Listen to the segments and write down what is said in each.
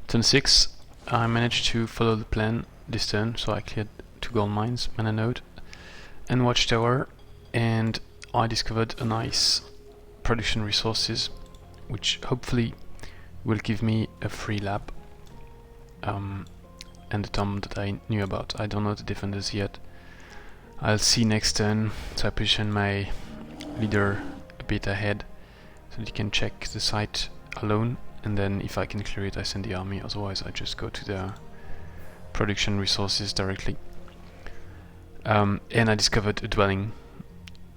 Turn 6, I managed to follow the plan this turn, so I cleared 2 gold mines, mana node, and Watchtower, and I discovered a nice production resources, which hopefully will give me a free lab, and the tomb that I knew about. I don't know the defenders yet. I'll see next turn, so I position my leader a bit ahead, so that he can check the site alone, and then if I can clear it I send the army, otherwise I just go to the production resources directly. And I discovered a dwelling,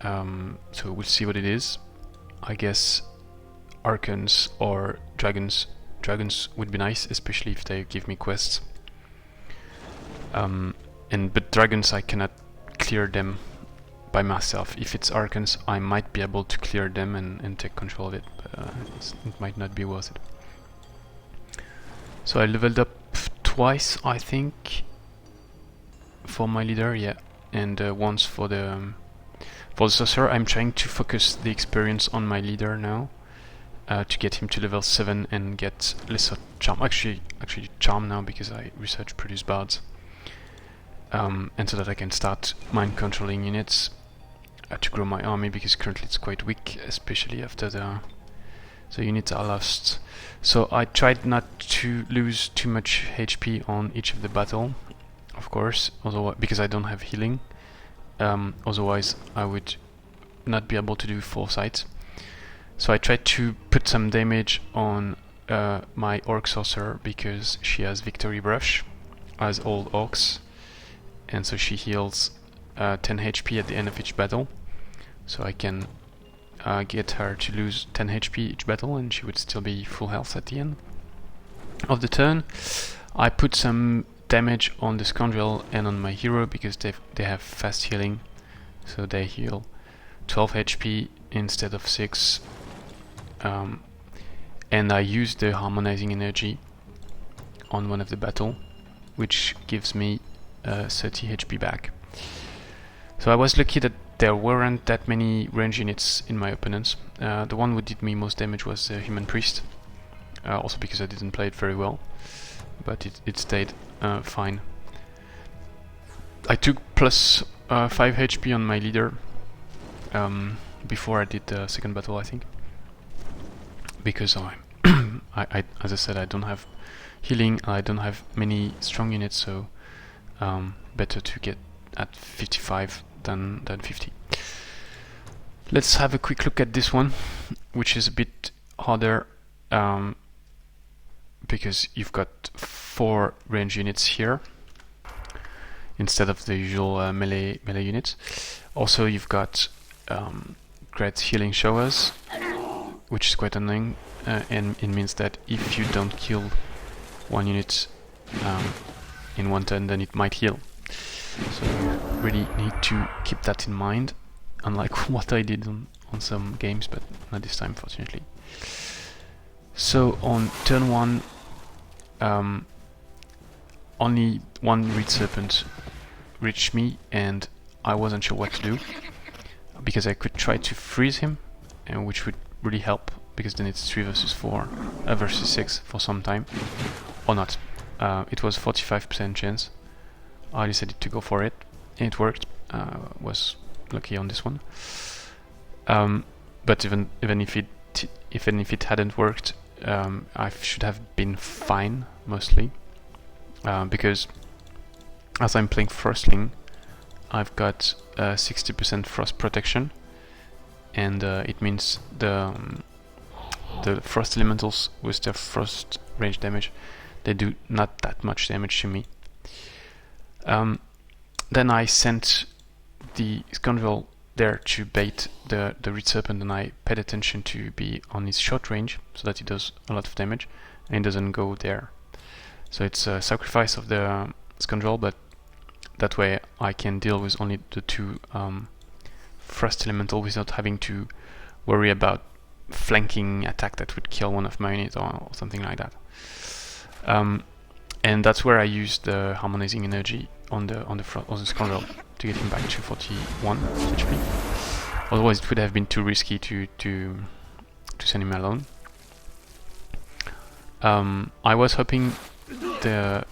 so we'll see what it is. I guess Archons or Dragons. Dragons would be nice, especially if they give me quests. But Dragons I cannot clear them by myself. If it's Archons I might be able to clear them and take control of it, but it might not be worth it. So I leveled up twice, I think, for my leader, yeah, and once for the Sorcerer. I'm trying to focus the experience on my leader now, to get him to level 7 and get lesser charm. Actually charm now, because I research produce bards, and so that I can start mind controlling units to grow my army, because currently it's quite weak, especially after the units are lost. So I tried not to lose too much HP on each of the battle, of course, otherwise, because I don't have healing. Otherwise I would not be able to do foresight. So I tried to put some damage on my Orc Sorcerer, because she has Victory Brush, as all Orcs, and so she heals 10 HP at the end of each battle. So I can get her to lose 10 HP each battle, and she would still be full health at the end of the turn. I put some damage on the Scoundrel and on my hero, because they have fast healing, so they heal 12 HP instead of 6. And I used the Harmonizing Energy on one of the battle, which gives me 30 HP back. So I was lucky that there weren't that many range units in my opponents. The one who did me most damage was the Human Priest, also because I didn't play it very well, but it stayed fine. I took plus 5 HP on my leader before I did the second battle, I think, because as I said, I don't have healing, I don't have many strong units, so better to get at 55 than 50. Let's have a quick look at this one, which is a bit harder, because you've got 4 range units here instead of the usual melee units. Also you've got great healing showers, which is quite annoying, and it means that if you don't kill one unit in one turn, then it might heal. So you really need to keep that in mind, unlike what I did on some games, but not this time, fortunately. So on turn 1, only one Reed Serpent reached me, and I wasn't sure what to do, because I could try to freeze him, which would really help, because then it's 3 versus 4 versus 6 for some time, or not. It was 45% chance. I decided to go for it, and it worked. Was lucky on this one. But even if it hadn't worked, I should have been fine mostly, because as I'm playing Frostling, I've got 60% frost protection, and it means the frost elementals with their frost range damage, they do not that much damage to me. Then I sent the Scoundrel there to bait the Reed Serpent, and I paid attention to be on his short range so that he does a lot of damage and he doesn't go there. So it's a sacrifice of the Scoundrel, but that way I can deal with only the 2 Frost Elemental without having to worry about flanking attack that would kill one of my units or something like that. And that's where I used the Harmonizing Energy on the Scoundrel to get him back to 41 HP. Otherwise it would have been too risky to send him alone. I was hoping the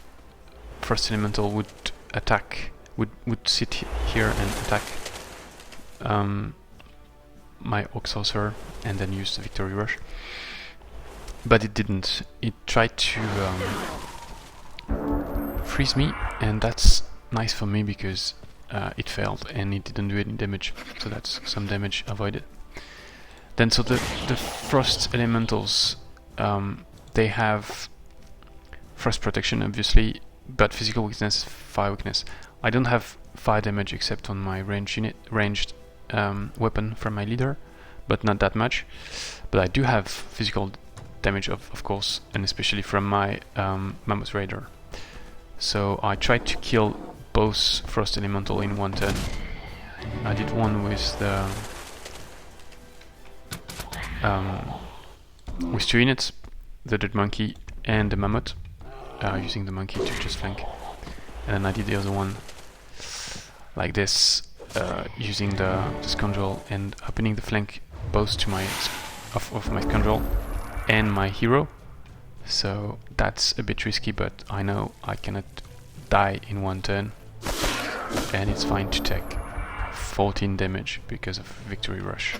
Frost Elemental would attack, would sit here and attack my Orc Sorcerer and then use the Victory Rush. But it didn't. It tried to freeze me, and that's nice for me because it failed and it didn't do any damage, so that's some damage avoided. Then so the Frost Elementals, they have Frost Protection obviously, but physical weakness, fire weakness. I don't have fire damage except on my ranged weapon from my leader, but not that much. But I do have physical damage of course, and especially from my Mammoth Rider. So I tried to kill both Frost Elemental in one turn. I did one with the with 2 units, the Dead Monkey and the Mammoth, using the Monkey to just flank. And then I did the other one like this, using the Scoundrel and opening the flank both to my of my Scoundrel and my hero. So that's a bit risky, but I know I cannot die in one turn, and it's fine to take 14 damage because of Victory Rush.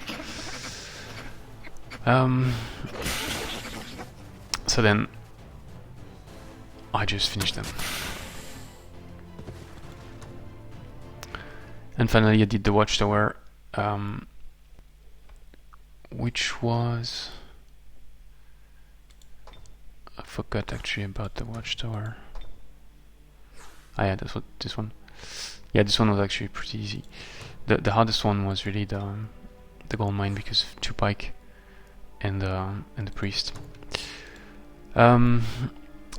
So then I just finished them. And finally I did the Watchtower, which was... I forgot actually about the Watchtower. Ah yeah, that's what this one. Yeah, this one was actually pretty easy. The hardest one was really the gold mine because of 2 pike and the priest.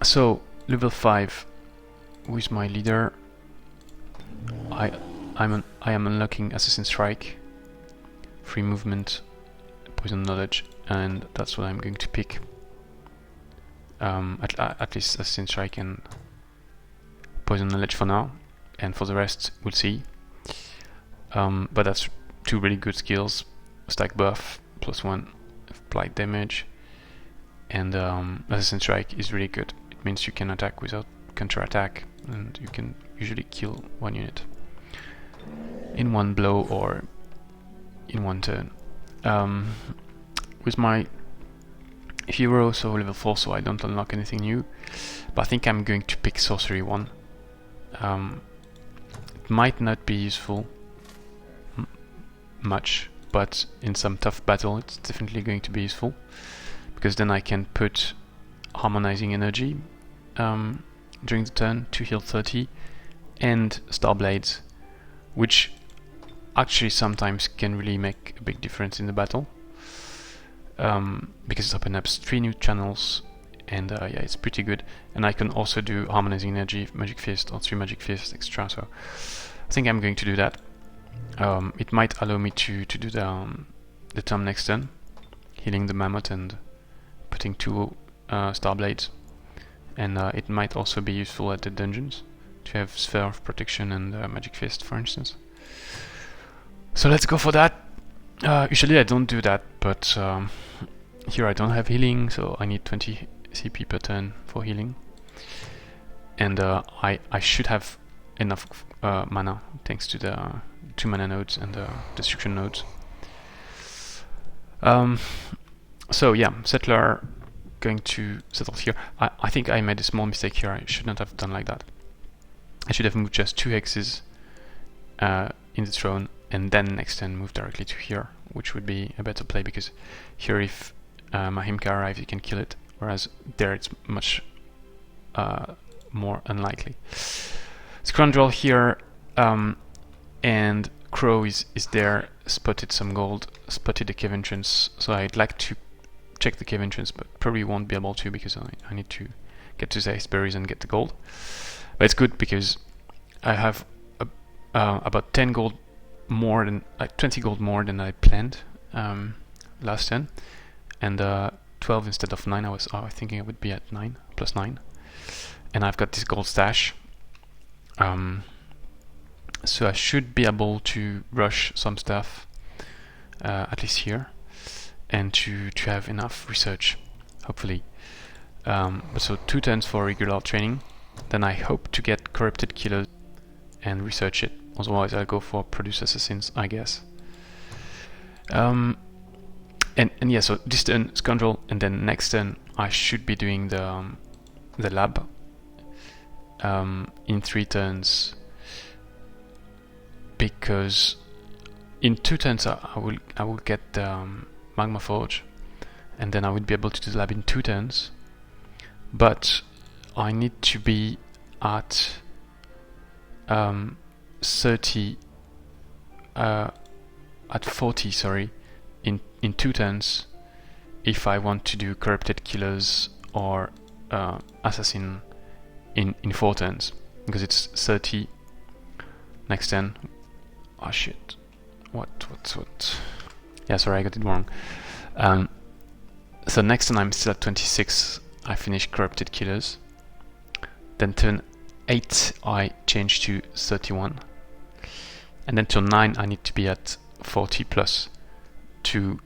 So level 5 with my leader, I am unlocking Assassin's Strike, free movement, poison knowledge, and that's what I'm going to pick. At least Assassin's Strike and poison knowledge for now, and for the rest we'll see. But that's 2 really good skills: stack buff, +1 applied damage, and Assassin's Strike is really good. It means you can attack without counter attack, and you can usually kill 1 unit in 1 blow or in 1 turn. With my hero, so level 4, so I don't unlock anything new, but I think I'm going to pick Sorcery I. It might not be useful much, but in some tough battle it's definitely going to be useful, because then I can put Harmonizing Energy during the turn to heal 30, and Star Blades, which actually sometimes can really make a big difference in the battle, because it opens up 3 new channels, and yeah, it's pretty good. And I can also do Harmonizing Energy, Magic Fist, or 3 Magic Fists extra, so I think I'm going to do that. It might allow me to do the turn next turn, healing the Mammoth and putting 2 Star Blades, and it might also be useful at the dungeons to have Sphere of Protection and Magic Fist, for instance. So let's go for that. Usually I don't do that, but here I don't have healing, so I need 20 CP per turn for healing, and I should have enough mana thanks to the 2 mana nodes and the destruction nodes. So yeah, settler going to settle here. I think I made a small mistake here. I should not have done like that. I should have moved just 2 hexes in the throne, and then next turn move directly to here, which would be a better play, because here if Mahimka arrives you can kill it, whereas there it's much more unlikely. Scoundrel here, and Crow is there, spotted some gold, spotted the cave entrance, so I'd like to check the cave entrance, but probably won't be able to because I need to get to the iceberries and get the gold. But it's good because I have about 10 gold more than, like 20 gold more than I planned last turn, and 12 instead of 9. I was thinking I would be at 9 plus 9, and I've got this gold stash, so I should be able to rush some stuff, at least here, and to have enough research, hopefully. So 2 turns for regular training. Then I hope to get Corrupted Killers and research it. Otherwise I'll go for Produce Assassins, I guess. And yeah, so this turn Scoundrel, and then next turn I should be doing the lab in 3 turns, because in 2 turns I will get the Magma Forge, and then I will be able to do the lab in 2 turns. But I need to be at 40, sorry, in 2 turns if I want to do Corrupted Killers or Assassin in 4 turns, because it's 30 next turn. Oh shit, what? Yeah, sorry, I got it wrong. So next turn I'm still at 26, I finish Corrupted Killers. Then turn 8 I change to 31, and then turn 9 I need to be at 40 plus to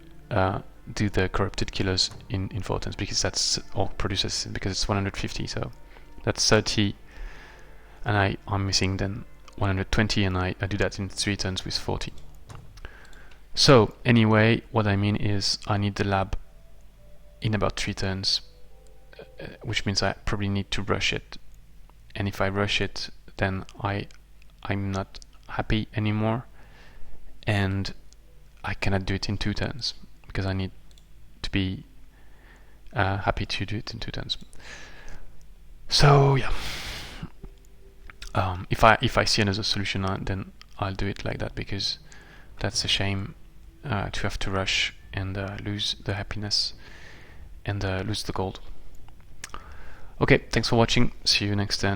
do the Corrupted Killers in 4 turns, because that's all produces, because it's 150, so that's 30, and I'm missing then 120, and I do that in 3 turns with 40. So anyway, what I mean is I need the lab in about 3 turns, which means I probably need to rush it, and if I rush it then I'm not happy anymore, and I cannot do it in 2 turns because I need to be happy to do it in 2 turns. So yeah, if I see another solution, then I'll do it like that, because that's a shame to have to rush and lose the happiness and lose the gold. Okay, thanks for watching. See you next time.